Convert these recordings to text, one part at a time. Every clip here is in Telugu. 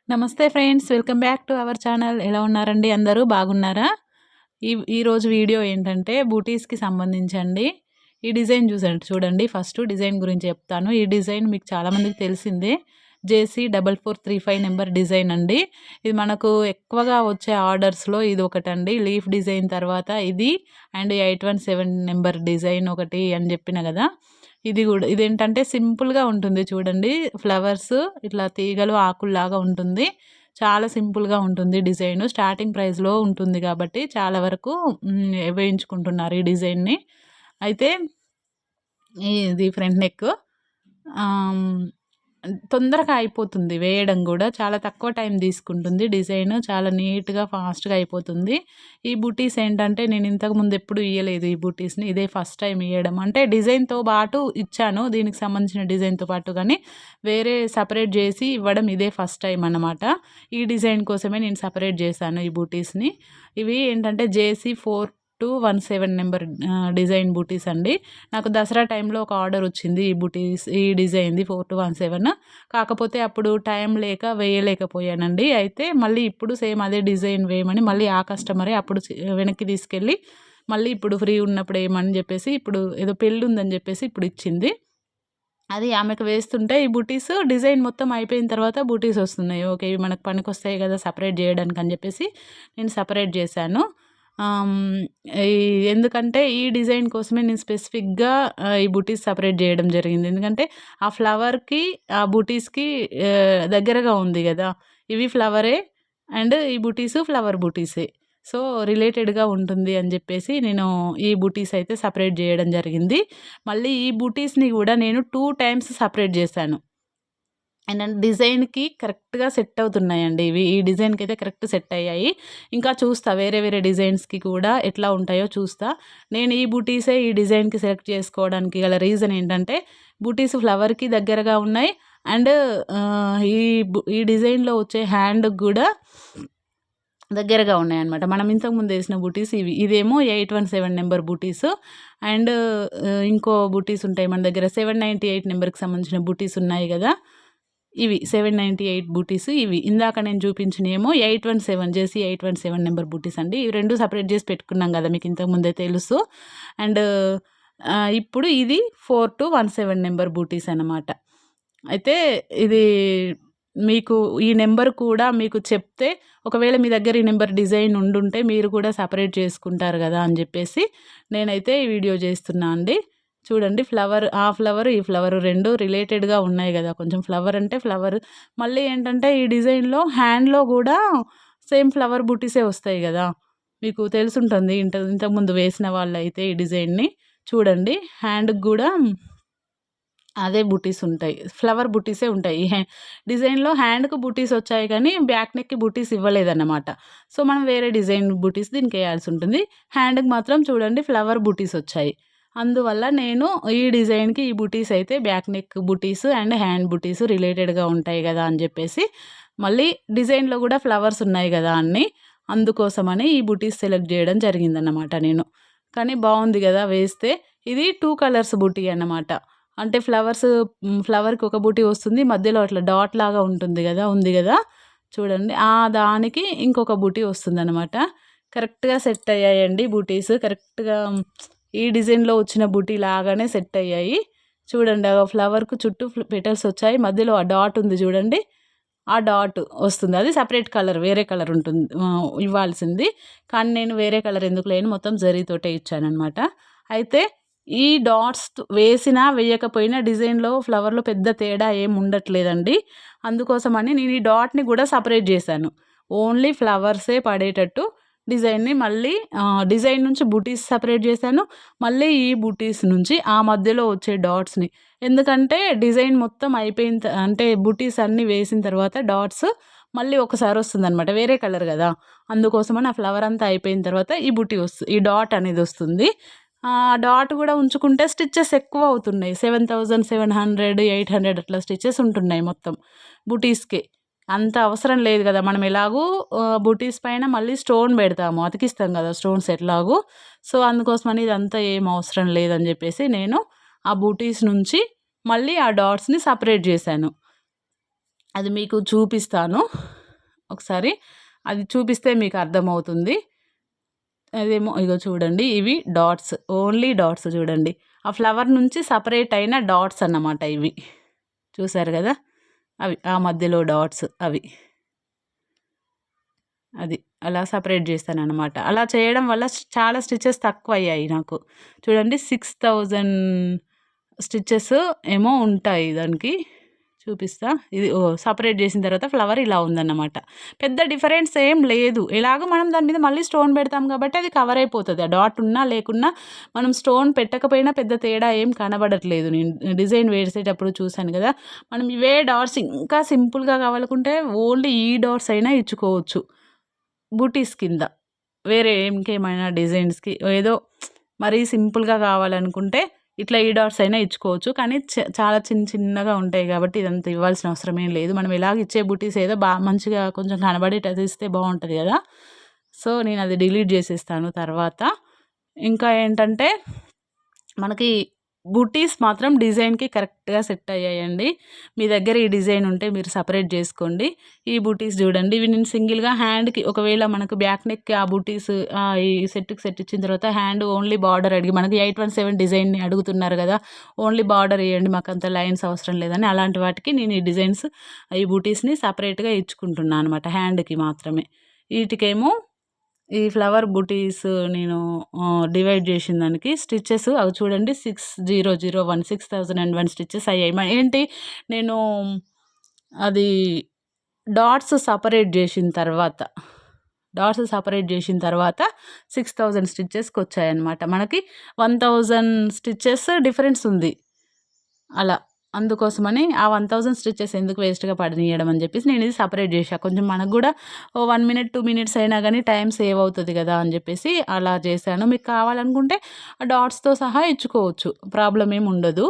నమస్తే friends, welcome back to our channel. ఎలా ఉన్నారండి? అందరూ బాగున్నారా? ఈరోజు వీడియో ఏంటంటే బూటీస్కి సంబంధించండి. ఈ డిజైన్ చూడండి. ఫస్ట్ డిజైన్ గురించి చెప్తాను. ఈ డిజైన్ మీకు చాలామందికి తెలిసిందే. జేసీ 4435 నెంబర్ డిజైన్ అండి. ఇది మనకు ఎక్కువగా వచ్చే ఆర్డర్స్లో ఇది ఒకటండి. లీఫ్ డిజైన్ తర్వాత ఇది అండ్ 817 నెంబర్ డిజైన్ ఒకటి అని చెప్పిన కదా. ఇది కూడా ఇదేంటంటే సింపుల్గా ఉంటుంది చూడండి. ఫ్లవర్స్ ఇట్లా తీగలు ఆకుల్లాగా ఉంటుంది. చాలా సింపుల్గా ఉంటుంది డిజైన్. స్టార్టింగ్ ప్రైస్లో ఉంటుంది కాబట్టి చాలా వరకు వేయించుకుంటున్నారు ఈ డిజైన్ని. అయితే ఇది ఫ్రంట్ నెక్ తొందరగా అయిపోతుంది వేయడం కూడా. చాలా తక్కువ టైం తీసుకుంటుంది. డిజైన్ చాలా నీట్‌గా, ఫాస్ట్‌గా అయిపోతుంది. ఈ బూటీస్ ఏంటంటే నేను ఇంతకుముందు ఎప్పుడు ఇయ్యలేదు ఈ బూటీస్‌ని. ఇదే ఫస్ట్ టైం ఇయ్యడం. అంటే డిజైన్‌తో పాటు ఇచ్చాను. దీనికి సంబంధించిన డిజైన్‌తో పాటు గానీ వేరే సెపరేట్ చేసి ఇవ్వడం ఇదే ఫస్ట్ టైం అన్నమాట. ఈ డిజైన్ కోసమే నేను సెపరేట్ చేశాను ఈ బూటీస్‌ని. ఇవి ఏంటంటే జేసీ 4217 నెంబర్ డిజైన్ బూటీస్ అండి. నాకు దసరా టైంలో ఒక ఆర్డర్ వచ్చింది ఈ బూటీస్ ఈ డిజైన్‌ది 4217. కాకపోతే అప్పుడు టైం లేక వేయలేకపోయానండి. అయితే మళ్ళీ ఇప్పుడు సేమ్ అదే డిజైన్ వేయమని మళ్ళీ ఆ కస్టమరే అప్పుడు వెనక్కి తీసుకెళ్ళి మళ్ళీ ఇప్పుడు ఫ్రీ ఉన్నప్పుడు ఏయమని చెప్పేసి ఇప్పుడు ఏదో పెళ్లి ఉందని చెప్పేసి ఇప్పుడు ఇచ్చింది. అది ఆమెకు వేస్తుంటే ఈ బూటీస్ డిజైన్ మొత్తం అయిపోయిన తర్వాత బూటీస్ వస్తున్నాయి. ఓకే, ఇవి మనకు పనికొస్తాయి కదా సెపరేట్ చేయడానికి అని చెప్పేసి నేను సెపరేట్ చేశాను. ఈ ఎందుకంటే ఈ డిజైన్ కోసమే నేను స్పెసిఫిక్‌గా ఈ బూటీస్ సెపరేట్ చేయడం జరిగింది. ఎందుకంటే ఆ ఫ్లవర్‌కి, ఆ బూటీస్‌కి దగ్గరగా ఉంది గదా. ఇవి ఫ్లవరే అండ్ ఈ బూటీసు ఫ్లవర్ బూటీసే. సో, రిలేటెడ్‌గా ఉంటుంది అని జెప్పేసి నేను ఈ బూటీస్ అయితే సెపరేట్ జేయడం జరిగింది. మళ్ళీ ఈ బూటీస్‌ని గూడా నేను 2 టైమ్స్ సెపరేట్ జేశాను. ఏంటంటే డిజైన్‌కి కరెక్ట్‌గా సెట్ అవుతున్నాయండి ఇవి. ఈ డిజైన్‌కైతే కరెక్ట్ సెట్ అయ్యాయి. ఇంకా చూస్తా వేరే వేరే డిజైన్స్‌కి కూడా ఎట్లా ఉంటాయో చూస్తా. నేను ఈ బూటీసే ఈ డిజైన్‌కి సెలెక్ట్ చేసుకోవడానికి గల రీజన్ ఏంటంటే బూటీస్ ఫ్లవర్‌కి దగ్గరగా ఉన్నాయి. అండ్ ఈ డిజైన్‌లో వచ్చే హ్యాండ్‌కి గూడా దగ్గరగా ఉన్నాయన్నమాట. మనం ఇంతకుముందు ఏసిన బూటీస్ ఇవి. ఇదేమో 817 నెంబర్ బూటీస్ అండ్ ఇంకో బూటీస్ ఉంటాయి మన దగ్గర 798 నెంబర్‌కి సంబంధించిన బూటీస్ ఉన్నాయి గదా. ఇవి 798 బూటీస్ ఇవి. ఇందాక నేను చూపించినయేమో 817 జేసీ 817 నెంబర్ బూటీస్ అండి. ఇవి 2 సెపరేట్ జేసి పెట్టుకున్నాం గదా, మీకు ఇంతకు ముందే తెలుసు. అండ్ ఇప్పుడు ఇది 4217 నెంబర్ బూటీస్ అన్నమాట. అయితే ఇది మీకు ఈ నెంబర్ కూడా మీకు చెప్తే ఒకవేళ మీ దగ్గర ఈ నెంబర్ డిజైన్ ఉండుంటే మీరు కూడా సెపరేట్ చేసుకుంటారు గదా అని జెప్పేసి నేనైతే ఈ వీడియో చేస్తున్నా అండి. చూడండి ఫ్లవర్, ఆ ఫ్లవర్, ఈ ఫ్లవర్ 2 రిలేటెడ్‌గా ఉన్నాయి గదా. కొంచెం ఫ్లవర్ అంటే ఫ్లవర్. మళ్ళీ ఏంటంటే ఈ డిజైన్‌లో హ్యాండ్‌లో గూడా సేమ్ ఫ్లవర్ బూటీసే వస్తాయి గదా. మీకు తెలిసుంటుంది ఇంతకుముందు వేసిన వాళ్ళైతే ఈ డిజైన్‌ని. చూడండి హ్యాండ్‌కి గూడా అదే బూటీస్ ఉంటాయి. ఫ్లవర్ బూటీసే ఉంటాయి. డిజైన్‌లో హ్యాండ్‌కి బూటీస్ వచ్చాయి కానీ బ్యాక్ నెక్‌కి బూటీస్ ఇవ్వలేదన్నమాట. సో, మనం వేరే డిజైన్ బూటీస్ దీనికేయాల్సి ఉంటుంది. హ్యాండ్‌కి మాత్రం చూడండి ఫ్లవర్ బూటీస్ వచ్చాయి. అందువల్ల నేను ఈ డిజైన్‌కి ఈ బూటీస్ అయితే బ్యాక్ నెక్ బూటీస్ అండ్ హ్యాండ్ బూటీస్ రిలేటెడ్‌గా ఉంటాయి గదా అని జెప్పేసి, మళ్ళీ డిజైన్‌లో గూడా ఫ్లవర్స్ ఉన్నాయి గదా అన్నీ. అందుకోసమని ఈ బూటీస్ సెలెక్ట్ జేయడం జరిగిందన్నమాట నేను. కానీ బావుంది గదా వేస్తే. ఇది 2 కలర్స్ బూటీ అన్నమాట. అంటే ఫ్లవర్‌కి ఒక బూటీ వస్తుంది. మధ్యలో అట్లా డాట్ లాగా ఉంటుంది గదా, ఉంది గదా. చూడండి. దానికి ఇంకొక బూటీ వస్తుందనమాట. కరెక్ట్‌గా సెట్ అయ్యాయండి బూటీస్. కరెక్ట్‌గా ఈ డిజైన్‌లో వచ్చిన బూటీ లాగానే సెట్ అయ్యాయి. చూడండి ఆ ఫ్లవర్‌కు చుట్టూ పెటల్స్ వచ్చాయి. మధ్యలో ఆ డాట్ ఉంది చూడండి. ఆ డాట్ వస్తుంది. అది సెపరేట్ కలర్, వేరే కలర్ ఉంటుంది ఇవ్వాల్సింది. కానీ నేను వేరే కలర్ ఎందుకులే అని మొత్తం జరీతోటే ఇచ్చాననమాట. అయితే ఈ డాట్స్ వేసినా, వేయకపోయినా డిజైన్‌లో, ఫ్లవర్‌లో పెద్ద తేడా ఏమి ఉండట్లేదండి. అందుకోసమని నేను ఈ డాట్‌ని గూడా సెపరేట్ జేశాను. ఓన్లీ ఫ్లవర్సే పడేటట్టు డిజైన్‌ని మళ్ళీ డిజైన్ నుంచి బూటీస్ సెపరేట్ జేశాను. మళ్ళీ ఈ బూటీస్ నుంచి ఆ మధ్యలో వచ్చే డాట్స్‌ని. ఎందుకంటే డిజైన్ మొత్తం అయిపోయిన అంటే బూటీస్ అన్నీ వేసిన తర్వాత డాట్స్ మళ్ళీ ఒకసారి వస్తుందనమాట. వేరే కలర్ గదా. అందుకోసమని ఆ ఫ్లవర్ అంతా అయిపోయిన తర్వాత ఈ డాట్ అనేది వస్తుంది. డాట్ గూడా ఉంచుకుంటే స్టిచెస్ ఎక్కువ అవుతున్నాయి. 7700, 800 అట్లా స్టిచెస్ ఉంటున్నాయి మొత్తం బూటీస్‌కే. అంత అవసరం లేదు గదా. మనం ఎలాగూ బూటీస్ పైన మళ్ళీ స్టోన్ బెడతాము. అతికిస్తాం గదా స్టోన్స్ ఎట్లాగో. సో, అందుకోసమని ఇదంతా ఏం అవసరం లేదని జెప్పేసి నేను ఆ బూటీస్ నుంచి మళ్ళీ ఆ డాట్స్‌ని సెపరేట్ జేశాను. అది మీకు చూపిస్తాను. ఒకసారి అది చూపిస్తే మీకు అర్థమవుతుంది. అదేమో ఇగో చూడండి, ఇవి డాట్స్, ఓన్లీ డాట్స్ చూడండి. ఆ ఫ్లవర్ నుంచి సపరేట్ అయిన డాట్స్ అన్నమాట ఇవి. చూసారు కదా, అవి ఆ మధ్యలో డాట్స్ అవి. అది అలా సపరేట్ చేశాననమాట. అలా చేయడం వల్ల చాలా స్టిచెస్ తక్కువయ్యాయి నాకు. చూడండి 6000 స్టిచెస్ ఏమో ఉంటాయి దానికి. చూపిస్తా. ఇది సపరేట్ చేసిన తర్వాత ఫ్లవర్ ఇలా ఉందన్నమాట. పెద్ద డిఫరెన్స్ ఏం లేదు. ఎలాగో మనం దాని మీద మళ్ళీ స్టోన్ పెడతాం కాబట్టి అది కవర్ అయిపోతది. ఆ డాట్ ఉన్నా లేకున్నా మనం స్టోన్ పెట్టకపోయినా పెద్ద తేడా ఏం కనబడట్లేదు. నేను డిజైన్ వేసేటప్పుడు చూశాను కదా. మనం ఇవే డాట్స్ ఇంకా సింపుల్‌గా కావాలనుకుంటే ఓన్లీ ఈ డాట్స్ అయినా ఇచ్చుకోవచ్చు బూటీస్ కింద. వేరే ఇంకేమైనా డిజైన్స్‌కి ఏదో మరీ సింపుల్‌గా కావాలనుకుంటే ఇట్లా ఈ డాట్స్ అయినా ఇచ్చుకోవచ్చు. కానీ చాలా చిన్నగా ఉంటాయి కాబట్టి ఇదంతా ఇవ్వాల్సిన అవసరం ఏం లేదు. మనం ఎలాగ ఇచ్చే బూటీస్ ఏదో మంచిగా కొంచెం కనబడేటట్టు ఇస్తే బాగుంటుంది కదా. సో నేను అది డిలీట్ చేసేస్తాను తర్వాత. ఇంకా ఏంటంటే మనకి బూటీస్ మాత్రం డిజైన్‌కి కరెక్ట్‌గా సెట్ అయ్యాయండి. మీ దగ్గర ఈ డిజైన్ ఉంటే మీరు సెపరేట్ చేసుకోండి. ఈ బూటీస్ చూడండి, ఇవి నేను సింగిల్‌గా హ్యాండ్‌కి ఒకవేళ మనకు బ్యాక్ నెక్‌కి ఆ బూటీస్ ఈ సెట్‌కి సెట్ ఇచ్చిన తర్వాత హ్యాండ్ ఓన్లీ బార్డర్ అడిగి మనకి 817 డిజైన్‌ని అడుగుతున్నారు కదా. ఓన్లీ బార్డర్ ఇయ్యండి, మాకంత లైన్స్ అవసరం లేదని. అలాంటి వాటికి నేను ఈ డిజైన్స్ ఈ బూటీస్‌ని సెపరేట్‌గా ఇచ్చుకుంటున్నాను అనమాట హ్యాండ్‌కి మాత్రమే. వీటికేమో ఈ ఫ్లవర్ బూటీస్ నేను డివైడ్ చేసిన దానికి స్టిచెస్ అవి చూడండి 6001 స్టిచెస్ అయ్యాయి. ఏంటి నేను అది డాట్స్ సపరేట్ చేసిన తర్వాత 6000 స్టిచెస్కి వచ్చాయన్నమాట. మనకి 1000 స్టిచెస్ డిఫరెన్స్ ఉంది అలా. అందుకోసమని ఆ 1000 స్టిచెస్ ఎందుకు వేస్ట్‌గా పడనీయడం అని చెప్పేసి నేను ఇది సెపరేట్ చేశా. కొంచెం మనకు కూడా 1 మినిట్ 2 మినిట్స్ అయినా కానీ టైం సేవ్ అవుతుంది కదా అని చెప్పేసి అలా చేశాను. మీకు కావాలనుకుంటే డాట్స్‌తో సహా ఇచ్చుకోవచ్చు, ప్రాబ్లమ్ ఏమి ఉండదు.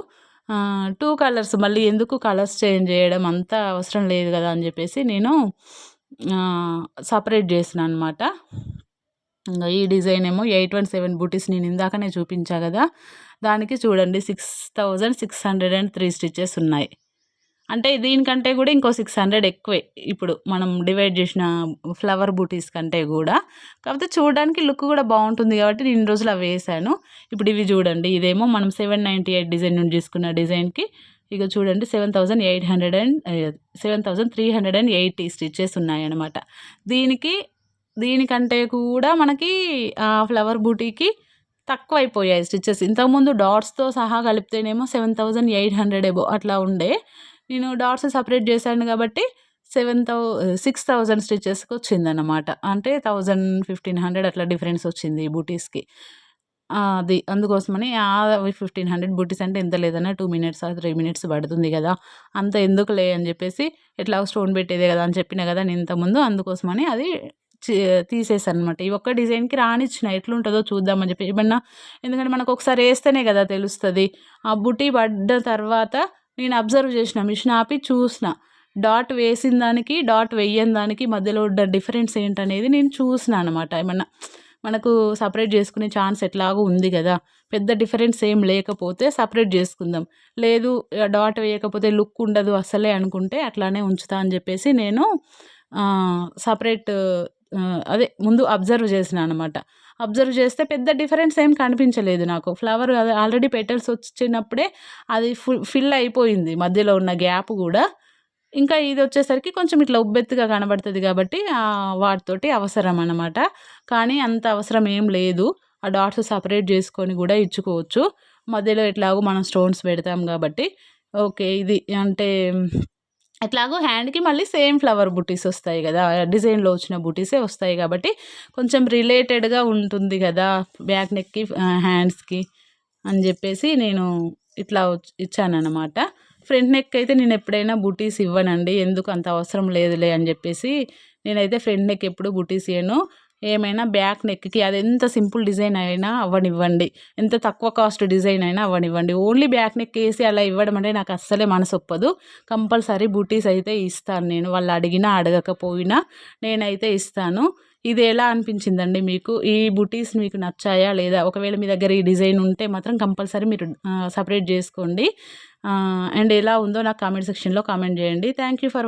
2 కలర్స్ మళ్ళీ ఎందుకు కలర్స్ చేంజ్ చేయడం అంత అవసరం లేదు కదా అని చెప్పేసి నేను సెపరేట్ చేసినా అనమాట. ఇంగా ఈ డిజైన్ ఏమో 817 బూటీస్ నేను ఇందాకనే చూపించా కదా. దానికి చూడండి 6603 స్టిచెస్ ఉన్నాయి. అంటే దీనికంటే కూడా ఇంకో 600 ఎక్కువే ఇప్పుడు మనం డివైడ్ చేసిన ఫ్లవర్ బూటీస్ కంటే కూడా. కాకపోతే చూడడానికి లుక్ కూడా బాగుంటుంది కాబట్టి నేను ఇన్ని రోజులు అవి వేసాను. ఇప్పుడు ఇవి చూడండి, ఇదేమో మనం 798 డిజైన్ నుండి తీసుకున్న డిజైన్‌కి ఇక చూడండి 7380 స్టిచెస్ ఉన్నాయన్నమాట. దీనికంటే కూడా మనకి ఫ్లవర్ బూటీకి తక్కువైపోయాయి స్టిచెస్. ఇంతకుముందు డాట్స్‌తో సహా కలిపితేనేమో 7800 ఎబో అట్లా ఉండే. నేను డాట్స్ సెపరేట్ చేశాను కాబట్టి 6000 స్టిచెస్‌కి వచ్చిందన్నమాట. అంటే 1500 అట్లా డిఫరెన్స్ వచ్చింది ఈ బూటీస్‌కి. అది అందుకోసమని 1500 బూటీస్ అంటే ఎంత లేదన్నా 2 మినిట్స్ 3 మినిట్స్ పడుతుంది కదా. అంత ఎందుకులే అని చెప్పేసి ఎట్లాగో స్టోన్ పెట్టేదే కదా అని చెప్పినా కదా నేను ఇంతకుముందు. అందుకోసమని అది తీసేసానమాట. ఈ ఒక్క డిజైన్‌కి రానిచ్చిన ఎట్లుంటదో చూద్దామని చెప్పి. ఎందుకంటే మనకు ఒకసారి వేస్తేనే కదా తెలుస్తది. ఆ బుటీ పడ్డ తర్వాత నేను అబ్జర్వ్ చేసిన, మిషన్ ఆపి చూసిన. డాట్ వేసిన దానికి, డాట్ వెయ్యని దానికి మధ్యలో ఉన్న డిఫరెన్స్ ఏంటనేది నేను చూసిన అనమాట. మనకు సెపరేట్ చేసుకునే ఛాన్స్ ఎట్లాగో ఉంది కదా. పెద్ద డిఫరెన్స్ ఏం లేకపోతే సెపరేట్ చేసుకుందాం. లేదు డాట్ వేయకపోతే లుక్ ఉండదు అసలే అనుకుంటే అట్లానే ఉంచుతా అని చెప్పేసి నేను సెపరేట్ అదే ముందు అబ్జర్వ్ చేసినా అనమాట. అబ్జర్వ్ చేస్తే పెద్ద డిఫరెన్స్ ఏం కనిపించలేదు నాకు. ఫ్లవర్ ఆల్రెడీ పెటల్స్ వచ్చినప్పుడే అది ఫిల్ అయిపోయింది మధ్యలో ఉన్న గ్యాప్ కూడా. ఇంకా ఇది వచ్చేసరికి కొంచెం ఇట్లా ఉబ్బెత్తుగా కనబడుతుంది కాబట్టి వాటితోటి అవసరం అనమాట. కానీ అంత అవసరం ఏం లేదు. ఆ డాట్స్ సెపరేట్ చేసుకొని కూడా ఇచ్చుకోవచ్చు. మధ్యలో ఎట్లాగో మనం స్టోన్స్ పెడతాం కాబట్టి ఓకే. ఇది అంటే ఎట్లాగో హ్యాండ్‌కి మళ్ళీ సేమ్ ఫ్లవర్ బుటీస్ వస్తాయి కదా. డిజైన్‌లో వచ్చిన బుటీసే వస్తాయి కాబట్టి కొంచెం రిలేటెడ్‌గా ఉంటుంది కదా బ్యాక్ నెక్‌కి హ్యాండ్స్‌కి అని చెప్పేసి నేను ఇట్లా ఇచ్చాననమాట. ఫ్రంట్ నెక్ అయితే నేను ఎప్పుడైనా బుటీస్ ఇవ్వనండి. ఎందుకు అంత అవసరం లేదులే అని చెప్పేసి నేనైతే ఫ్రంట్ నెక్ ఎప్పుడు బుటీస్ ఇయ్యను. ఏమైనా బ్యాక్ నెక్‌కి అది ఎంత సింపుల్ డిజైన్ అయినా అవ్వనివ్వండి, ఎంత తక్కువ కాస్ట్ డిజైన్ అయినా అవ్వనివ్వండి. ఓన్లీ బ్యాక్ నెక్ వేసి అలా ఇవ్వడం అంటే నాకు అస్సలే మనసొప్పదు. కంపల్సరీ బుటీస్ అయితే ఇస్తాను నేను. వాళ్ళు అడిగినా అడగకపోయినా నేనైతే ఇస్తాను. ఇది ఎలా అనిపించిందండి మీకు? ఈ బుటీస్ మీకు నచ్చాయా లేదా? ఒకవేళ మీ దగ్గర ఈ డిజైన్ ఉంటే మాత్రం కంపల్సరీ మీరు సెపరేట్ చేసుకోండి. అండ్ ఎలా ఉందో నాకు కామెంట్ సెక్షన్‌లో కామెంట్ చేయండి. Thank you for